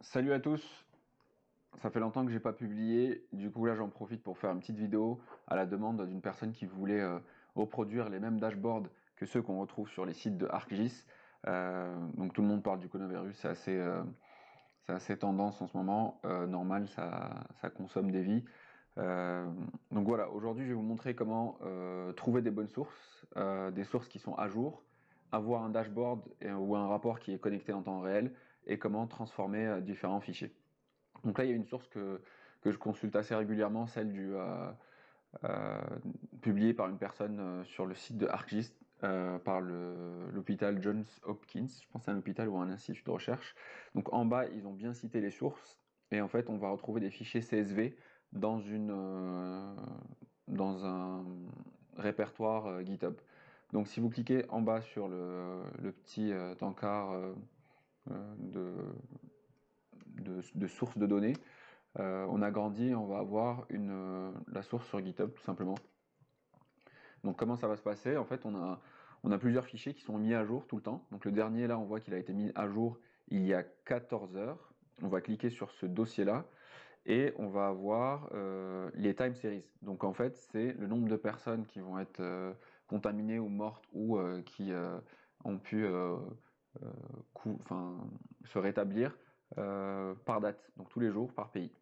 Salut à tous, ça fait longtemps que j'ai pas publié, du coup là j'en profite pour faire une petite vidéo à la demande d'une personne qui voulait reproduire les mêmes dashboards que ceux qu'on retrouve sur les sites de ArcGIS. Donc tout le monde parle du coronavirus, c'est assez tendance en ce moment, normal, ça consomme des vies. Euh, donc voilà, aujourd'hui je vais vous montrer comment trouver des bonnes sources, des sources qui sont à jour, avoir un dashboard ou un rapport qui est connecté en temps réel et comment transformer différents fichiers. Donc là, il y a une source que je consulte assez régulièrement, celle euh, publiée par une personne sur le site de ArcGIS par l'hôpital Johns Hopkins. Je pense que c'est un hôpital ou un institut de recherche. Donc en bas, ils ont bien cité les sources. Et en fait, on va retrouver des fichiers CSV dans, dans un répertoire GitHub. Donc si vous cliquez en bas sur le petit encart de sources de données, on agrandit, on va avoir la source sur GitHub tout simplement. Donc comment ça va se passer? En fait, on a plusieurs fichiers qui sont mis à jour tout le temps. Donc le dernier là, on voit qu'il a été mis à jour il y a 14 heures. On va cliquer sur ce dossier-là et on va avoir les time series. Donc en fait, c'est le nombre de personnes qui vont être contaminées ou mortes ou qui ont pu se rétablir par date, donc tous les jours par pays.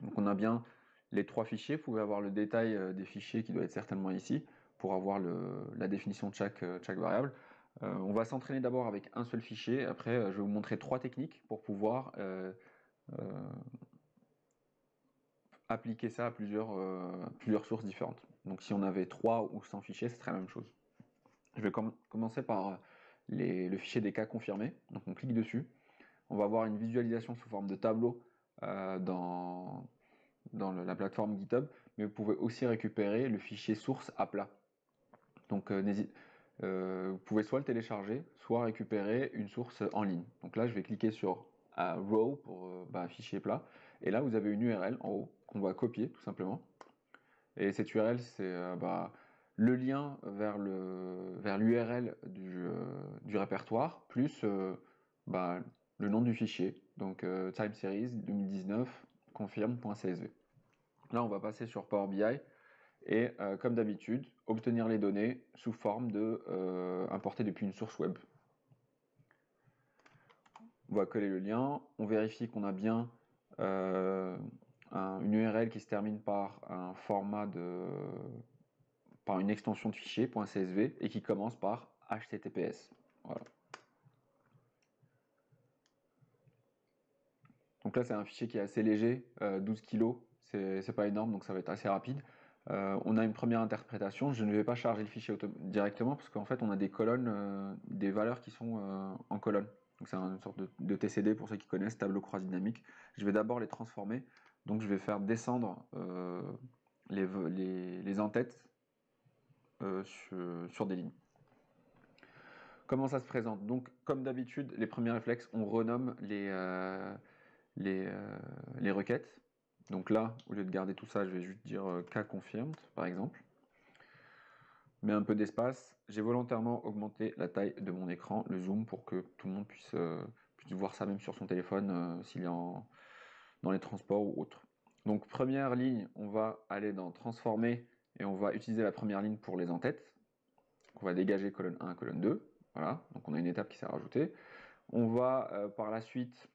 Donc on a bien les trois fichiers, vous pouvez avoir le détail des fichiers qui doit être certainement ici pour avoir la définition de chaque variable. On va s'entraîner d'abord avec un seul fichier, après je vais vous montrer trois techniques pour pouvoir euh, appliquer ça à plusieurs sources différentes. Donc si on avait 3 ou 100 fichiers, ce serait la même chose. Je vais commencer par le fichier des cas confirmés, donc on clique dessus, on va avoir une visualisation sous forme de tableau dans la plateforme GitHub, mais vous pouvez aussi récupérer le fichier source à plat. Donc vous pouvez soit le télécharger, soit récupérer une source en ligne. Donc là, je vais cliquer sur raw pour fichier plat, et là vous avez une URL en haut qu'on va copier tout simplement. Et cette URL, c'est le lien vers l'URL du répertoire plus le nom du fichier. Donc time series 2019 confirme.csv. Là, on va passer sur Power BI et, comme d'habitude, obtenir les données sous forme importées depuis une source web. On va coller le lien, on vérifie qu'on a bien une URL qui se termine par par une extension de fichier .csv et qui commence par HTTPS. Voilà. Donc là, c'est un fichier qui est assez léger, 12 kg, c'est pas énorme, donc ça va être assez rapide. On a une première interprétation, je ne vais pas charger le fichier directement parce qu'en fait on a des colonnes, des valeurs qui sont en colonne. Donc c'est une sorte de TCD pour ceux qui connaissent, tableau croix dynamique. Je vais d'abord les transformer, donc je vais faire descendre les en-têtes sur des lignes. Comment ça se présente? Donc comme d'habitude, les premiers réflexes, on renomme les requêtes. Donc là, au lieu de garder tout ça, je vais juste dire K confirmed, par exemple. Mets un peu d'espace. J'ai volontairement augmenté la taille de mon écran, le zoom, pour que tout le monde puisse voir ça même sur son téléphone, s'il est dans les transports ou autre. Donc première ligne, on va aller dans transformer et on va utiliser la première ligne pour les en-têtes. On va dégager colonne 1, colonne 2. Voilà, donc on a une étape qui s'est rajoutée. On va par la suite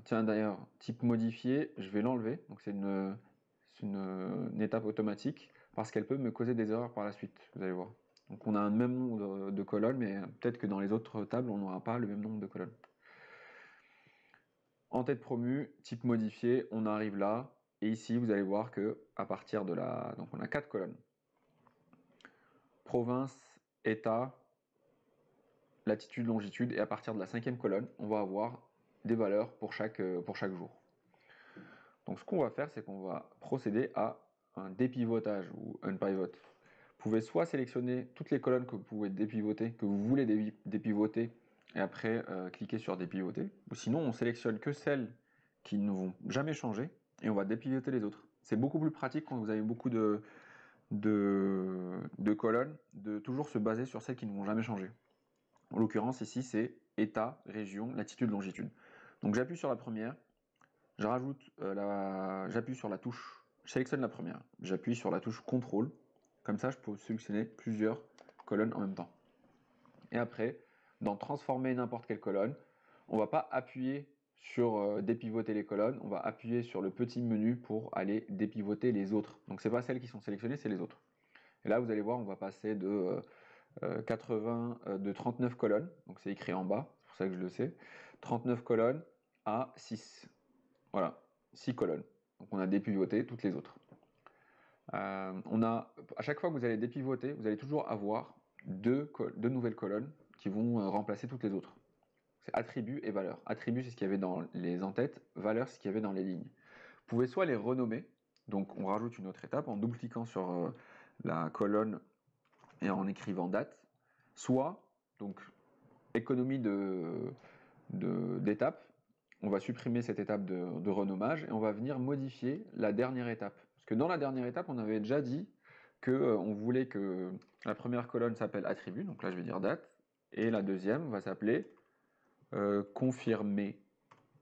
tiens d'ailleurs, type modifié, je vais l'enlever. Donc c'est une étape automatique parce qu'elle peut me causer des erreurs par la suite, vous allez voir. Donc on a un même nombre de colonnes, mais peut-être que dans les autres tables, on n'aura pas le même nombre de colonnes. En tête promue, type modifié, on arrive là. Et ici, vous allez voir que à partir de la... Donc on a 4 colonnes. Province, État, latitude, longitude. Et à partir de la 5e colonne, on va avoir des valeurs pour chaque jour. Donc ce qu'on va faire, c'est qu'on va procéder à un dépivotage ou unpivot. Vous pouvez soit sélectionner toutes les colonnes que vous pouvez dépivoter, que vous voulez dépivoter, et après cliquer sur dépivoter. Ou sinon, on sélectionne que celles qui ne vont jamais changer, et on va dépivoter les autres. C'est beaucoup plus pratique quand vous avez beaucoup de colonnes, de toujours se baser sur celles qui ne vont jamais changer. En l'occurrence, ici, c'est État, région, latitude, longitude. Donc j'appuie sur la première, j'appuie sur la touche, je sélectionne la première, j'appuie sur la touche CTRL, comme ça je peux sélectionner plusieurs colonnes en même temps. Et après, dans transformer n'importe quelle colonne, on ne va pas appuyer sur dépivoter les colonnes, on va appuyer sur le petit menu pour aller dépivoter les autres. Donc c'est pas celles qui sont sélectionnées, c'est les autres. Et là vous allez voir, on va passer de 39 colonnes, donc c'est écrit en bas, c'est pour ça que je le sais, 39 colonnes à 6. Voilà, 6 colonnes. Donc on a dépivoté toutes les autres. À chaque fois que vous allez dépivoter, vous allez toujours avoir deux nouvelles colonnes qui vont remplacer toutes les autres. C'est attribut et valeur. Attribut, c'est ce qu'il y avait dans les en-têtes, valeur, c'est ce qu'il y avait dans les lignes. Vous pouvez soit les renommer, donc on rajoute une autre étape en double-cliquant sur la colonne et en écrivant date, soit, donc économie d'étapes, on va supprimer cette étape de renommage et on va venir modifier la dernière étape. Parce que dans la dernière étape, on avait déjà dit qu'on voulait que la première colonne s'appelle attribut, donc là je vais dire date, et la deuxième va s'appeler confirmé.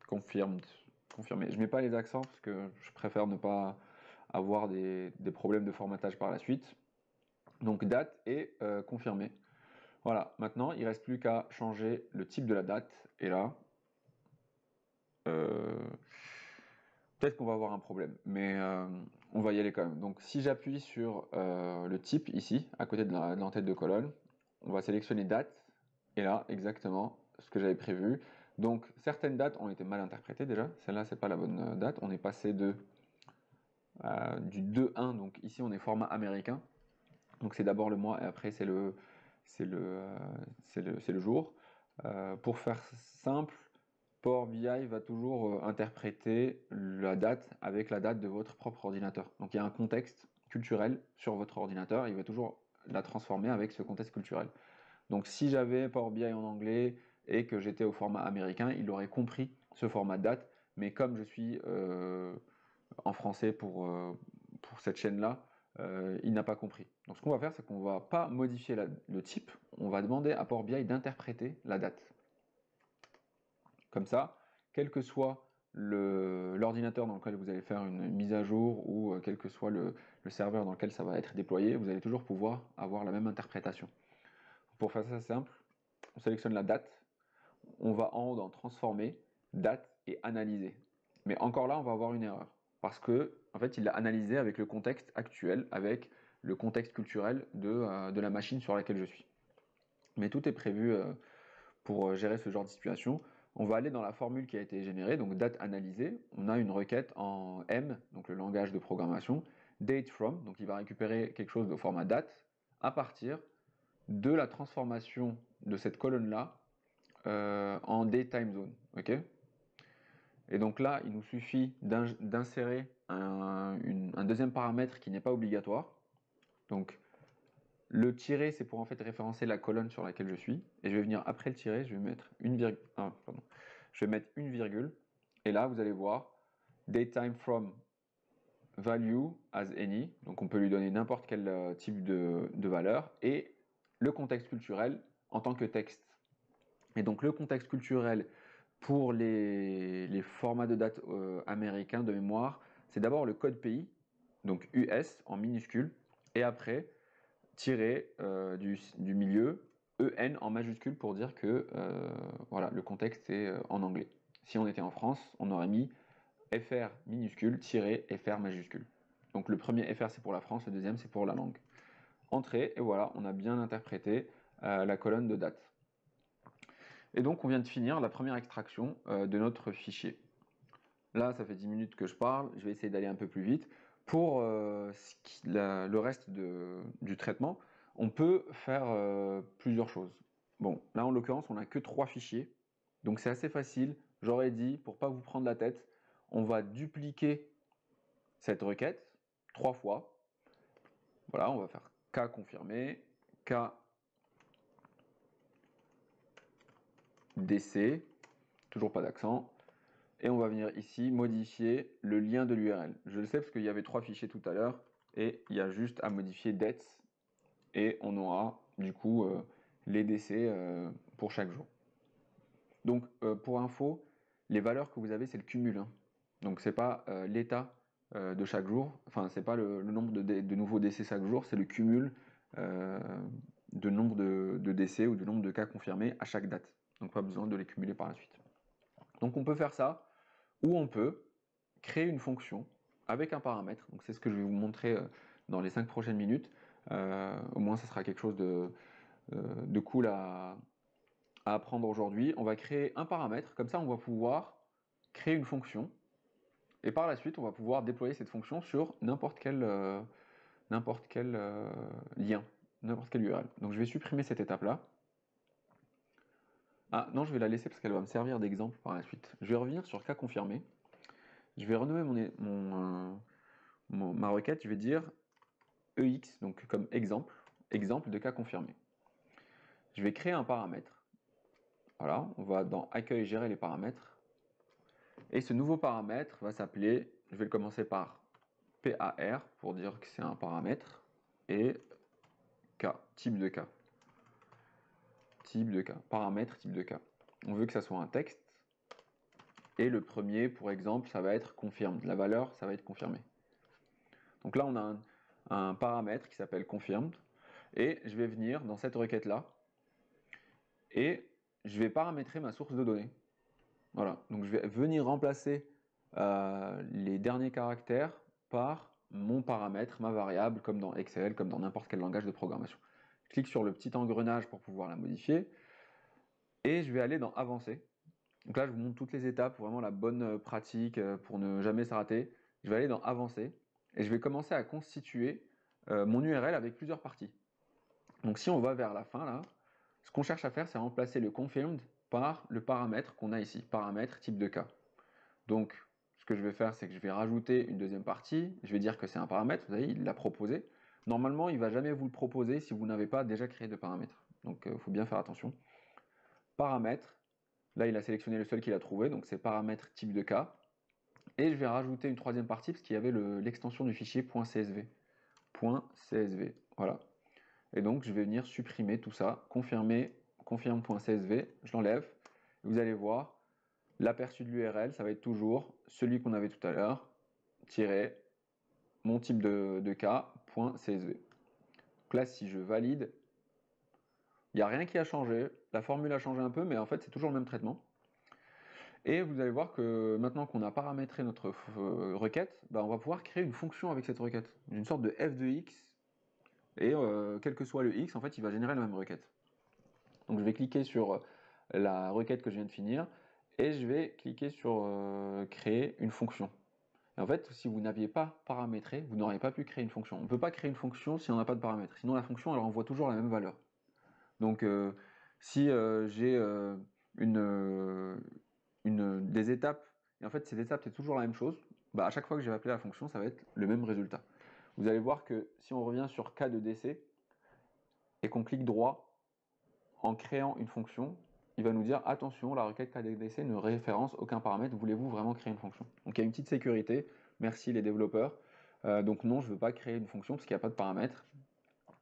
Confirmed. Confirmé. Je mets pas les accents parce que je préfère ne pas avoir des problèmes de formatage par la suite. Donc date et confirmé. Voilà, maintenant il ne reste plus qu'à changer le type de la date. Et là, peut-être qu'on va avoir un problème, mais on va y aller quand même. Donc si j'appuie sur le type ici, à côté de l'entête de colonne, on va sélectionner date. Et là, exactement ce que j'avais prévu. Donc certaines dates ont été mal interprétées déjà. Celle-là, c'est pas la bonne date. On est passé du 2-1. Donc ici, on est format américain. Donc c'est d'abord le mois et après c'est le jour. Pour faire simple, Power BI va toujours interpréter la date avec la date de votre propre ordinateur. Donc il y a un contexte culturel sur votre ordinateur, il va toujours la transformer avec ce contexte culturel. Donc si j'avais Power BI en anglais et que j'étais au format américain, il aurait compris ce format de date, mais comme je suis en français pour cette chaîne-là, il n'a pas compris. Donc ce qu'on va faire, c'est qu'on ne va pas modifier le type, on va demander à Power BI d'interpréter la date. Comme ça, quel que soit l'ordinateur dans lequel vous allez faire une mise à jour ou quel que soit le serveur dans lequel ça va être déployé, vous allez toujours pouvoir avoir la même interprétation. Pour faire ça simple, on sélectionne la date, on va en haut dans transformer, date et analyser. Mais encore là, on va avoir une erreur. Parce que, en fait, il l'a analysé avec le contexte actuel, avec le contexte culturel de la machine sur laquelle je suis. Mais tout est prévu pour gérer ce genre de situation. On va aller dans la formule qui a été générée, donc date analysée. On a une requête en M, donc le langage de programmation, date from, donc il va récupérer quelque chose de format date à partir de la transformation de cette colonne-là en date time zone. Ok. Et donc là, il nous suffit d'insérer un deuxième paramètre qui n'est pas obligatoire. Donc le tiret, c'est pour en fait référencer la colonne sur laquelle je suis. Et je vais venir après le tiret, je vais mettre une virgule. Je vais mettre une virgule. Et là, vous allez voir datetime from value as any. Donc on peut lui donner n'importe quel type de valeur. Et le contexte culturel en tant que texte. Et donc le contexte culturel pour les formats de date américains de mémoire, c'est d'abord le code pays, donc US en minuscule, et après tiré du milieu, EN en majuscule pour dire que voilà, le contexte est en anglais. Si on était en France, on aurait mis FR minuscule, tiré FR majuscule. Donc le premier FR c'est pour la France, le deuxième c'est pour la langue. Entrée, et voilà, on a bien interprété la colonne de date. Et donc on vient de finir la première extraction de notre fichier. Là, ça fait 10 minutes que je parle, je vais essayer d'aller un peu plus vite. Pour le reste du traitement, on peut faire plusieurs choses. Bon, là en l'occurrence, on n'a que 3 fichiers, donc c'est assez facile. J'aurais dit, pour pas vous prendre la tête, on va dupliquer cette requête 3 fois. Voilà, on va faire K confirmé, K DC, toujours pas d'accent. Et on va venir ici modifier le lien de l'URL. Je le sais parce qu'il y avait 3 fichiers tout à l'heure et il y a juste à modifier dates et on aura du coup les DC pour chaque jour. Donc pour info, les valeurs que vous avez, c'est le cumul, hein. Donc c'est pas l'état de chaque jour, enfin c'est pas le nombre de nouveaux décès chaque jour, c'est le cumul de nombre de décès ou de nombre de cas confirmés à chaque date. Donc pas besoin de les cumuler par la suite. Donc on peut faire ça, ou on peut créer une fonction avec un paramètre. Donc c'est ce que je vais vous montrer dans les 5 prochaines minutes. Au moins ça sera quelque chose de cool à apprendre aujourd'hui. On va créer un paramètre, comme ça on va pouvoir créer une fonction, et par la suite on va pouvoir déployer cette fonction sur n'importe quel lien, n'importe quelle URL. Donc je vais supprimer cette étape-là. Ah non, je vais la laisser parce qu'elle va me servir d'exemple par la suite. Je vais revenir sur cas confirmé. Je vais renommer ma requête, je vais dire EX, donc comme exemple de cas confirmé. Je vais créer un paramètre. Voilà, on va dans accueil gérer les paramètres. Et ce nouveau paramètre va s'appeler, je vais le commencer par PAR pour dire que c'est un paramètre, et K, type de cas. Type de cas, paramètre type de cas. On veut que ça soit un texte. Et le premier, pour exemple, ça va être confirmed. La valeur, ça va être confirmé. Donc là, on a un paramètre qui s'appelle confirmed. Et je vais venir dans cette requête-là. Et je vais paramétrer ma source de données. Voilà. Donc je vais venir remplacer les derniers caractères par mon paramètre, ma variable, comme dans Excel, comme dans n'importe quel langage de programmation. Je clique sur le petit engrenage pour pouvoir la modifier. Et je vais aller dans Avancer. Donc là, je vous montre toutes les étapes, vraiment la bonne pratique pour ne jamais se rater. Je vais aller dans Avancer et je vais commencer à constituer mon URL avec plusieurs parties. Donc si on va vers la fin, là, ce qu'on cherche à faire, c'est remplacer le confirmed par le paramètre qu'on a ici, paramètre type de cas. Donc, ce que je vais faire, c'est que je vais rajouter une deuxième partie. Je vais dire que c'est un paramètre, vous voyez, il l'a proposé. Normalement, il ne va jamais vous le proposer si vous n'avez pas déjà créé de paramètre. Donc, il faut bien faire attention. Paramètre. Là, il a sélectionné le seul qu'il a trouvé, donc c'est paramètre type de cas. Et je vais rajouter une troisième partie parce qu'il y avait l'extension du fichier .csv. .csv, voilà. Et donc, je vais venir supprimer tout ça, confirme.csv, je l'enlève. Vous allez voir, l'aperçu de l'URL, ça va être toujours celui qu'on avait tout à l'heure, tiret mon type de cas, .csv. Donc là, si je valide, il n'y a rien qui a changé. La formule a changé un peu, mais en fait, c'est toujours le même traitement. Et vous allez voir que maintenant qu'on a paramétré notre requête, bah, on va pouvoir créer une fonction avec cette requête. Une sorte de f de x, et quel que soit le x, en fait, il va générer la même requête. Donc je vais cliquer sur la requête que je viens de finir, et je vais cliquer sur créer une fonction. Et en fait, si vous n'aviez pas paramétré, vous n'auriez pas pu créer une fonction. On ne peut pas créer une fonction si on n'a pas de paramètres. Sinon, la fonction, elle renvoie toujours la même valeur. Donc, si j'ai des étapes, et en fait, ces étapes, c'est toujours la même chose, bah, à chaque fois que je vais appeler la fonction, ça va être le même résultat. Vous allez voir que si on revient sur cas de décès, et qu'on clique droit, en créant une fonction, il va nous dire attention, la requête cas de décès ne référence aucun paramètre, voulez-vous vraiment créer une fonction? Donc il y a une petite sécurité, merci les développeurs. Donc non, je ne veux pas créer une fonction parce qu'il n'y a pas de paramètres.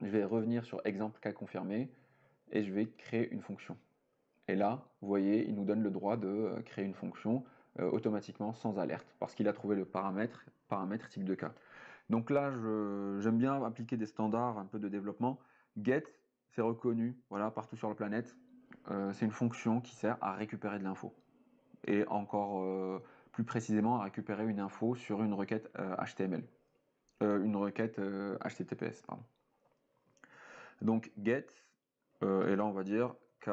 Je vais revenir sur exemple cas confirmé et je vais créer une fonction. Et là, vous voyez, il nous donne le droit de créer une fonction automatiquement sans alerte parce qu'il a trouvé le paramètre type de cas. Donc là, j'aime bien appliquer des standards un peu de développement. Get, c'est reconnu, voilà, partout sur la planète. C'est une fonction qui sert à récupérer de l'info. Et encore plus précisément, à récupérer une info sur une requête HTML. Une requête HTTPS, pardon. Donc get, et là on va dire k,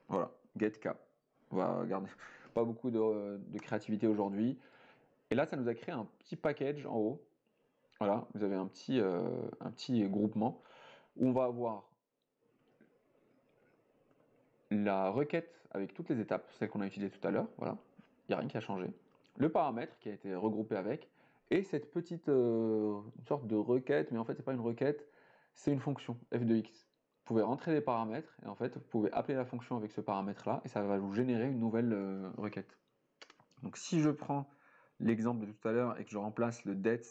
voilà, get k. On va garder pas beaucoup de créativité aujourd'hui. Et là, ça nous a créé un petit package en haut. Voilà, vous avez un petit groupement où on va avoir la requête avec toutes les étapes, celles qu'on a utilisées tout à l'heure, voilà, il n'y a rien qui a changé. Le paramètre qui a été regroupé avec, et cette petite une sorte de requête, mais en fait c'est pas une requête, c'est une fonction f de x. Vous pouvez rentrer des paramètres, et en fait vous pouvez appeler la fonction avec ce paramètre-là, et ça va vous générer une nouvelle requête. Donc si je prends l'exemple de tout à l'heure et que je remplace le dets,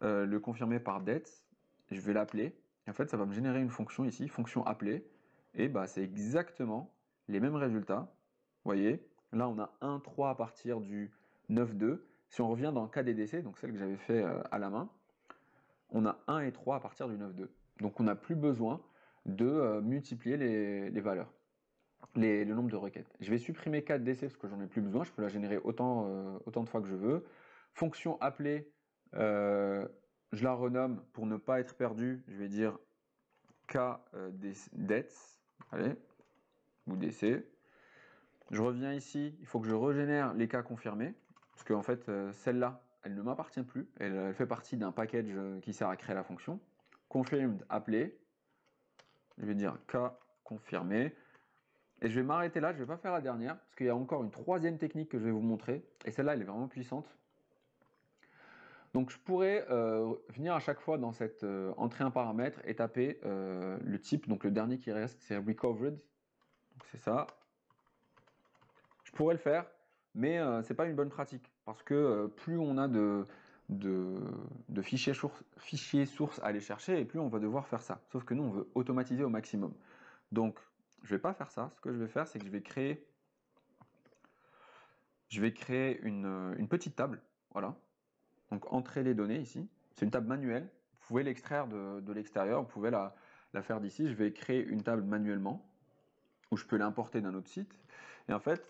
le confirmé par dets, je vais l'appeler, et en fait ça va me générer une fonction ici, fonction appelée, et bah c'est exactement les mêmes résultats. Vous voyez, là on a 1, 3 à partir du 9, 2. Si on revient dans KDDC, donc celle que j'avais fait à la main, on a 1 et 3 à partir du 9, 2. Donc on n'a plus besoin de multiplier les valeurs, le nombre de requêtes. Je vais supprimer 4DC parce que j'en ai plus besoin, je peux la générer autant de fois que je veux. Fonction appelée, je la renomme pour ne pas être perdu, je vais dire KDETS, allez, ou DC. Je reviens ici, il faut que je régénère les cas confirmés, parce qu'en fait, celle-là, elle ne m'appartient plus, elle fait partie d'un package qui sert à créer la fonction. Confirmed appelé, je vais dire cas confirmé, et je vais m'arrêter là, je ne vais pas faire la dernière, parce qu'il y a encore une troisième technique que je vais vous montrer, et celle-là, elle est vraiment puissante. Donc je pourrais venir à chaque fois dans cette entrée un paramètre et taper le type, donc le dernier qui reste, c'est recovered, donc c'est ça. Je pourrais le faire, mais c'est pas une bonne pratique, parce que plus on a de fichiers sources à aller chercher, et plus on va devoir faire ça. Sauf que nous, on veut automatiser au maximum. Donc, je vais pas faire ça. Ce que je vais faire, c'est que je vais créer une petite table. Voilà. Donc, entrer les données ici. C'est une table manuelle. Vous pouvez l'extraire de l'extérieur. Vous pouvez la faire d'ici. Je vais créer une table manuellement, où je peux l'importer d'un autre site. Et en fait,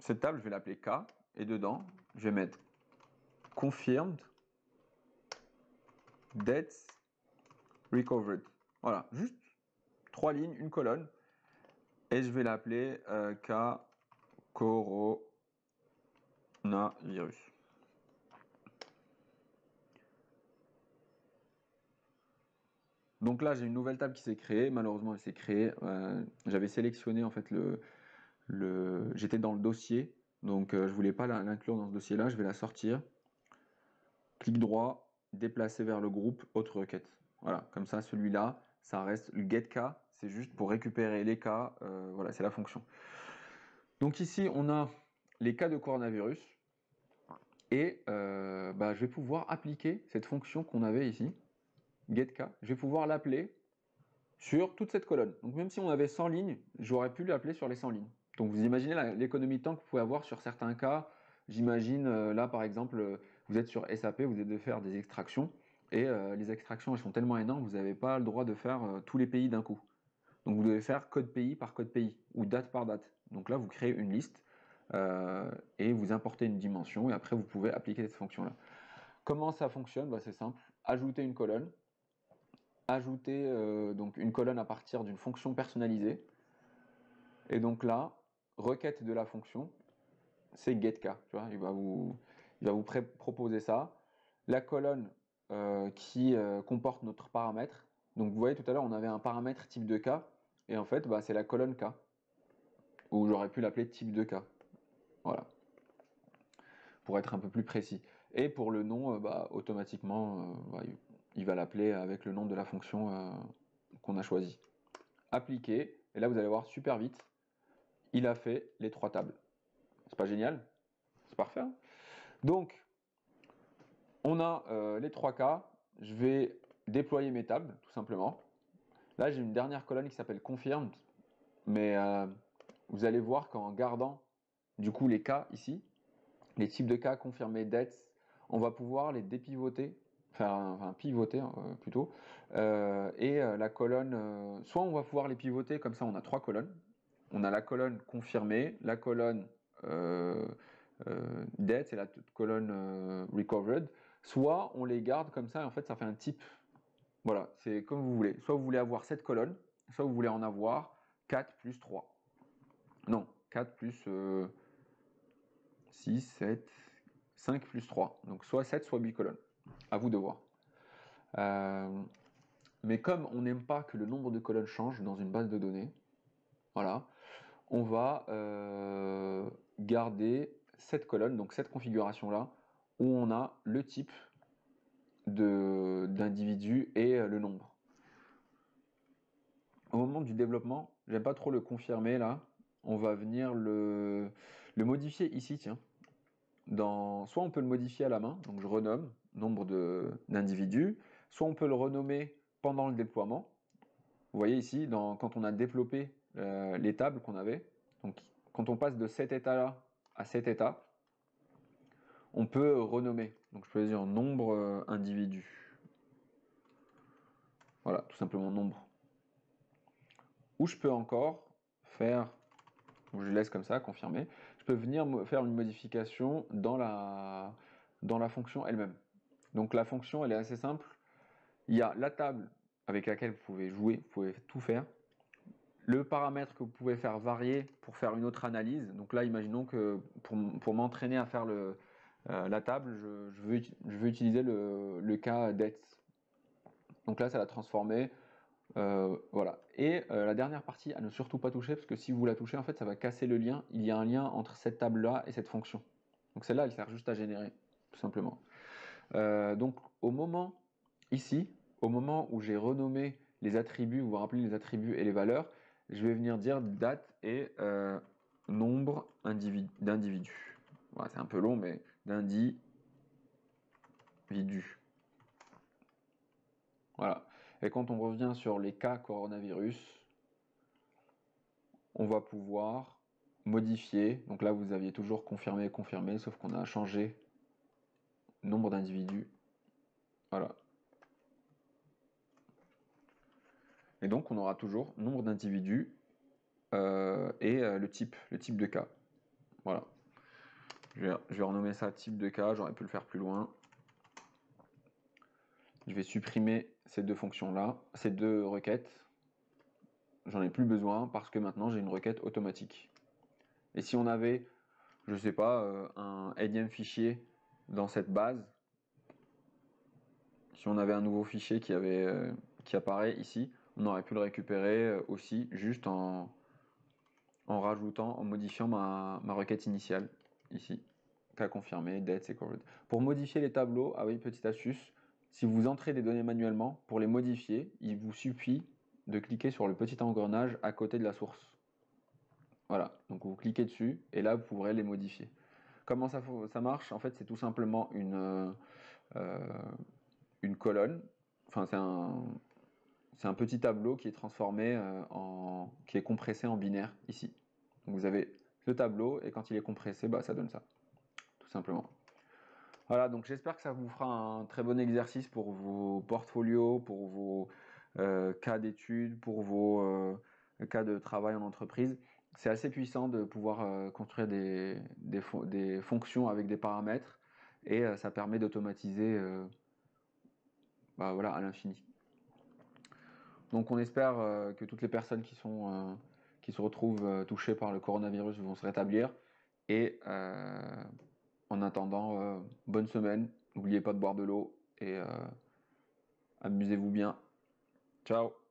cette table, je vais l'appeler K. Et dedans, je vais mettre confirmed debts recovered. Voilà, juste 3 lignes, une colonne. Et je vais l'appeler K coronavirus. Donc là, j'ai une nouvelle table qui s'est créée. Malheureusement, elle s'est créée. J'avais sélectionné en fait j'étais dans le dossier, donc je voulais pas l'inclure dans ce dossier-là. Je vais la sortir. Clic droit, déplacer vers le groupe, autre requête. Voilà, comme ça, celui-là, ça reste le getK, c'est juste pour récupérer les cas. Voilà, c'est la fonction. Donc ici, on a les cas de coronavirus. Et je vais pouvoir appliquer cette fonction qu'on avait ici, getK. Je vais pouvoir l'appeler sur toute cette colonne. Donc même si on avait 100 lignes, j'aurais pu l'appeler sur les 100 lignes. Donc vous imaginez l'économie de temps que vous pouvez avoir sur certains cas. J'imagine là par exemple, vous êtes sur SAP, vous êtes de faire des extractions, et les extractions elles sont tellement énormes, vous n'avez pas le droit de faire tous les pays d'un coup. Donc vous devez faire code pays par code pays, ou date par date. Donc là vous créez une liste, et vous importez une dimension, et après vous pouvez appliquer cette fonction-là. Comment ça fonctionne? C'est simple, ajouter une colonne, ajouter donc une colonne à partir d'une fonction personnalisée, et donc là, requête de la fonction, c'est getK, tu vois, il va vous proposer ça. La colonne qui comporte notre paramètre, donc vous voyez tout à l'heure on avait un paramètre type de K, et en fait c'est la colonne K, ou j'aurais pu l'appeler type de K, voilà, pour être un peu plus précis. Et pour le nom, automatiquement, il va l'appeler avec le nom de la fonction qu'on a choisi. Appliquer, et là vous allez voir super vite, il a fait les 3 tables. C'est pas génial? C'est parfait, hein? Donc, on a les 3 cas, je vais déployer mes tables, tout simplement. Là, j'ai une dernière colonne qui s'appelle confirmed, mais vous allez voir qu'en gardant du coup les cas ici, les types de cas confirmés, dates, on va pouvoir les dépivoter, enfin pivoter plutôt, et la colonne, soit on va pouvoir les pivoter, comme ça on a 3 colonnes, on a la colonne confirmée, la colonne dates et la colonne recovered, soit on les garde comme ça et en fait ça fait un type. Voilà, c'est comme vous voulez. Soit vous voulez avoir cette colonne, soit vous voulez en avoir 4 plus 3. Non, 4 plus 6, 7, 5 plus 3. Donc soit 7, soit 8 colonnes. À vous de voir. Mais comme on n'aime pas que le nombre de colonnes change dans une base de données, voilà, on va garder cette colonne, donc cette configuration-là, où on a le type d'individu et le nombre. Au moment du développement, j'aime pas trop le confirmer là. On va venir le modifier ici, tiens. Soit on peut le modifier à la main, donc je renomme nombre d'individus, soit on peut le renommer pendant le déploiement. Vous voyez ici, quand on a développé les tables qu'on avait, Donc quand on passe de cet état-là à cet état, on peut renommer. Donc je peux dire nombre individu. Voilà, tout simplement nombre. Ou je peux encore faire, je laisse comme ça, confirmer, je peux venir faire une modification dans la fonction elle-même. Donc la fonction, elle est assez simple. Il y a la table avec laquelle vous pouvez jouer, vous pouvez tout faire. Le paramètre que vous pouvez faire varier pour faire une autre analyse. Donc là, imaginons que pour m'entraîner à faire la table, je veux utiliser le cas debts. Donc là, ça l'a transformé. Voilà. Et la dernière partie à ne surtout pas toucher, parce que si vous la touchez, en fait, ça va casser le lien. Il y a un lien entre cette table-là et cette fonction. Donc celle-là, elle sert juste à générer, tout simplement. Donc ici, au moment où j'ai renommé les attributs, vous vous rappelez les attributs et les valeurs, je vais venir dire date et nombre d'individus. Voilà, c'est un peu long, mais d'individus. Voilà. Et quand on revient sur les cas coronavirus, on va pouvoir modifier. Donc là, vous aviez toujours confirmé, confirmé, sauf qu'on a changé nombre d'individus. Voilà. Et donc, on aura toujours nombre d'individus et le type de cas. Voilà. Je vais renommer ça type de cas, j'aurais pu le faire plus loin. Je vais supprimer ces deux fonctions-là, ces deux requêtes. J'en ai plus besoin parce que maintenant j'ai une requête automatique. Et si on avait, je sais pas, un énième fichier dans cette base, si on avait un nouveau fichier qui apparaît ici, on aurait pu le récupérer aussi juste en rajoutant, en modifiant ma requête initiale ici. Cas confirmé, date, c'est correct. Pour modifier les tableaux, ah oui, petite astuce, si vous entrez des données manuellement, pour les modifier, il vous suffit de cliquer sur le petit engrenage à côté de la source. Voilà, donc vous cliquez dessus et là vous pourrez les modifier. Comment ça marche? En fait, c'est tout simplement une colonne. Enfin, c'est un petit tableau qui est transformé qui est compressé en binaire ici. Donc vous avez le tableau et quand il est compressé, bah, ça donne ça, tout simplement. Voilà, donc j'espère que ça vous fera un très bon exercice pour vos portfolios, pour vos cas d'études, pour vos cas de travail en entreprise. C'est assez puissant de pouvoir construire des fonctions avec des paramètres et ça permet d'automatiser bah, voilà, à l'infini. Donc on espère que toutes les personnes qui se retrouvent touchées par le coronavirus vont se rétablir et en attendant, bonne semaine. N'oubliez pas de boire de l'eau et amusez-vous bien. Ciao!